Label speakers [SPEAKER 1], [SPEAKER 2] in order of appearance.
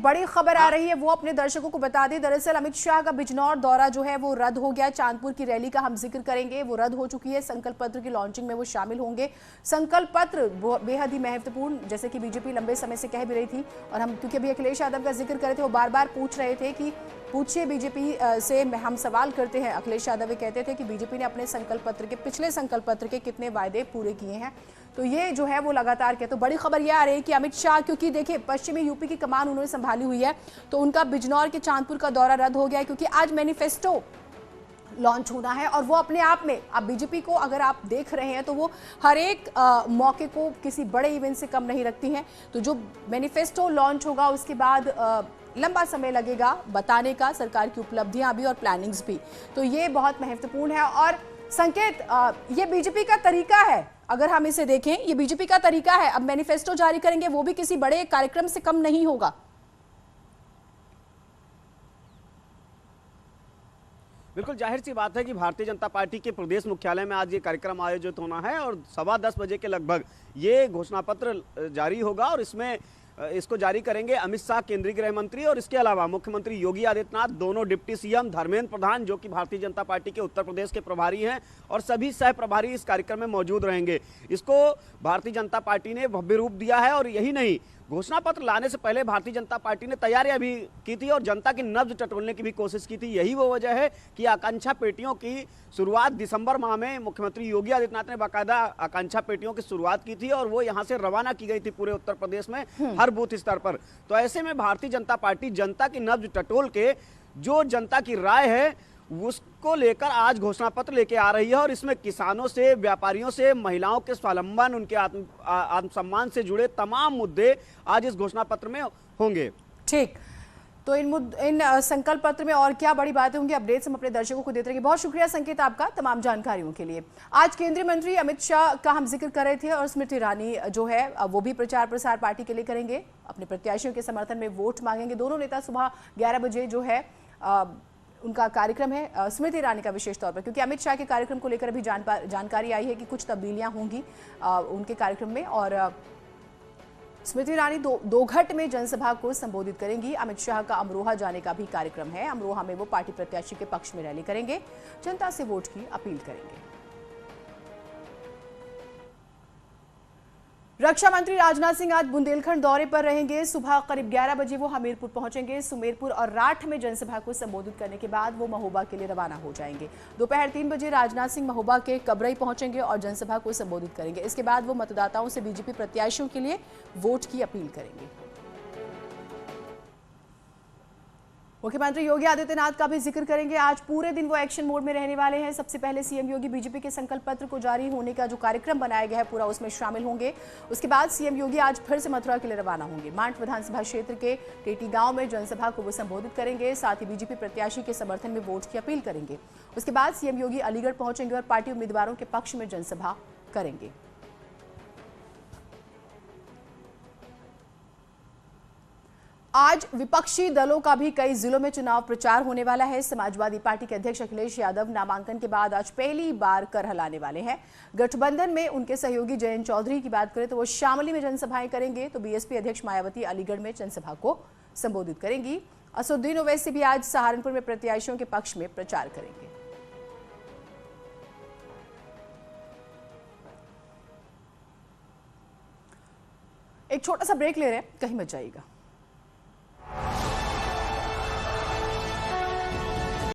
[SPEAKER 1] बड़ी खबर आ रही है वो अपने दर्शकों को बता दें। दरअसल अमित शाह का बिजनौर दौरा जो है वो रद्द हो गया। चांदपुर की रैली का हम जिक्र करेंगे, वो रद्द हो चुकी है। संकल्प पत्र की लॉन्चिंग में वो शामिल होंगे। संकल्प पत्र बेहद ही महत्वपूर्ण, जैसे कि बीजेपी लंबे समय से कह भी रही थी, और हम क्योंकि अभी अखिलेश यादव का जिक्र करे थे, वो बार बार पूछ रहे थे कि पूछिए बीजेपी से, हम सवाल करते हैं। अखिलेश यादव कहते थे कि बीजेपी ने अपने संकल्प पत्र के, पिछले संकल्प पत्र के कितने वायदे पूरे किए हैं, तो ये जो है वो लगातार कहते। तो बड़ी खबर यह आ रही है कि अमित शाह, क्योंकि देखिए पश्चिमी यूपी की कमान उन्होंने संभाली हुई है, तो उनका बिजनौर के चांदपुर का दौरा रद्द हो गया, क्योंकि आज मैनिफेस्टो लॉन्च होना है। और वो अपने आप में, अब बीजेपी को अगर आप देख रहे हैं तो वो हर एक मौके को किसी बड़े इवेंट से कम नहीं रखती हैं। तो जो मैनिफेस्टो लॉन्च होगा उसके बाद लंबा समय लगेगा बताने का, सरकार की उपलब्धियां भी और प्लानिंग्स भी, तो ये बहुत महत्वपूर्ण है। और संकेत, ये बीजेपी का तरीका है, अगर हम इसे देखें, ये बीजेपी का तरीका है। अब मैनिफेस्टो जारी करेंगे, वो भी किसी बड़े कार्यक्रम से कम नहीं होगा।
[SPEAKER 2] बिल्कुल जाहिर सी बात है कि भारतीय जनता पार्टी के प्रदेश मुख्यालय में आज ये कार्यक्रम आयोजित होना है और 10:15 बजे के लगभग ये घोषणा पत्र जारी होगा और इसमें इसको जारी करेंगे अमित शाह, केंद्रीय गृह मंत्री, और इसके अलावा मुख्यमंत्री योगी आदित्यनाथ, दोनों डिप्टी सीएम, धर्मेंद्र प्रधान जो कि भारतीय जनता पार्टी के उत्तर प्रदेश के प्रभारी हैं, और सभी सह प्रभारी इस कार्यक्रम में मौजूद रहेंगे। इसको भारतीय जनता पार्टी ने भव्य रूप दिया है। और यही नहीं, घोषणा पत्र लाने से पहले भारतीय जनता पार्टी ने तैयारियां भी की थी और जनता की नब्ज टटोलने की भी कोशिश की थी। यही वो वजह है कि आकांक्षा पेटियों की शुरुआत दिसंबर माह में मुख्यमंत्री योगी आदित्यनाथ ने बाकायदा आकांक्षा पेटियों की शुरुआत की थी और वो यहां से रवाना की गई थी पूरे उत्तर प्रदेश में हर बूथ स्तर पर। तो ऐसे में भारतीय जनता पार्टी जनता की नब्ज टटोल के जो जनता की राय है उसको लेकर आज घोषणा पत्र लेके आ रही है। और इसमें किसानों से, व्यापारियों से, महिलाओं के स्वावलंबन, उनके आत्मसम्मान से जुड़े तमाम मुद्दे आज इस घोषणा पत्र में होंगे।
[SPEAKER 1] ठीक, तो इन संकल्प पत्र में और क्या बड़ी बातें होंगी, अपडेट्स हम अपने दर्शकों को देते रहेंगे। बहुत शुक्रिया संकेत आपका तमाम जानकारियों के लिए। आज केंद्रीय मंत्री अमित शाह का हम जिक्र कर रहे थे, और स्मृति ईरानी जो है वो भी प्रचार प्रसार पार्टी के लिए करेंगे, अपने प्रत्याशियों के समर्थन में वोट मांगेंगे। दोनों नेता सुबह 11 बजे जो है उनका कार्यक्रम है। स्मृति ईरानी का विशेष तौर पर, क्योंकि अमित शाह के कार्यक्रम को लेकर भी जानकारी आई है कि कुछ तब्दीलियां होंगी उनके कार्यक्रम में, और स्मृति ईरानी दो घट में जनसभा को संबोधित करेंगी। अमित शाह का अमरोहा जाने का भी कार्यक्रम है। अमरोहा में वो पार्टी प्रत्याशी के पक्ष में रैली करेंगे, जनता से वोट की अपील करेंगे। रक्षा मंत्री राजनाथ सिंह आज बुंदेलखंड दौरे पर रहेंगे। सुबह करीब 11 बजे वो हमीरपुर पहुंचेंगे। सुमेरपुर और राठ में जनसभा को संबोधित करने के बाद वो महोबा के लिए रवाना हो जाएंगे। दोपहर 3 बजे राजनाथ सिंह महोबा के कबरई पहुंचेंगे और जनसभा को संबोधित करेंगे। इसके बाद वो मतदाताओं से बीजेपी प्रत्याशियों के लिए वोट की अपील करेंगे। मुख्यमंत्री योगी आदित्यनाथ का भी जिक्र करेंगे। आज पूरे दिन वो एक्शन मोड में रहने वाले हैं। सबसे पहले सीएम योगी बीजेपी के संकल्प पत्र को जारी होने का जो कार्यक्रम बनाया गया है पूरा, उसमें शामिल होंगे। उसके बाद सीएम योगी आज फिर से मथुरा के लिए रवाना होंगे। मांड विधानसभा क्षेत्र के टेटी गांव में जनसभा को वो संबोधित करेंगे। साथ ही बीजेपी प्रत्याशी के समर्थन में वोट की अपील करेंगे। उसके बाद सीएम योगी अलीगढ़ पहुंचेंगे और पार्टी उम्मीदवारों के पक्ष में जनसभा करेंगे। आज विपक्षी दलों का भी कई जिलों में चुनाव प्रचार होने वाला है। समाजवादी पार्टी के अध्यक्ष अखिलेश यादव नामांकन के बाद आज पहली बार करहल लाने वाले हैं। गठबंधन में उनके सहयोगी जयंत चौधरी की बात करें तो वो शामली में जनसभाएं करेंगे, तो बीएसपी अध्यक्ष मायावती अलीगढ़ में जनसभा को संबोधित करेंगी। असदुद्दीन ओवैसी भी आज सहारनपुर में प्रत्याशियों के पक्ष में प्रचार करेंगे। एक छोटा सा ब्रेक ले रहे हैं, कहीं मत जाइएगा।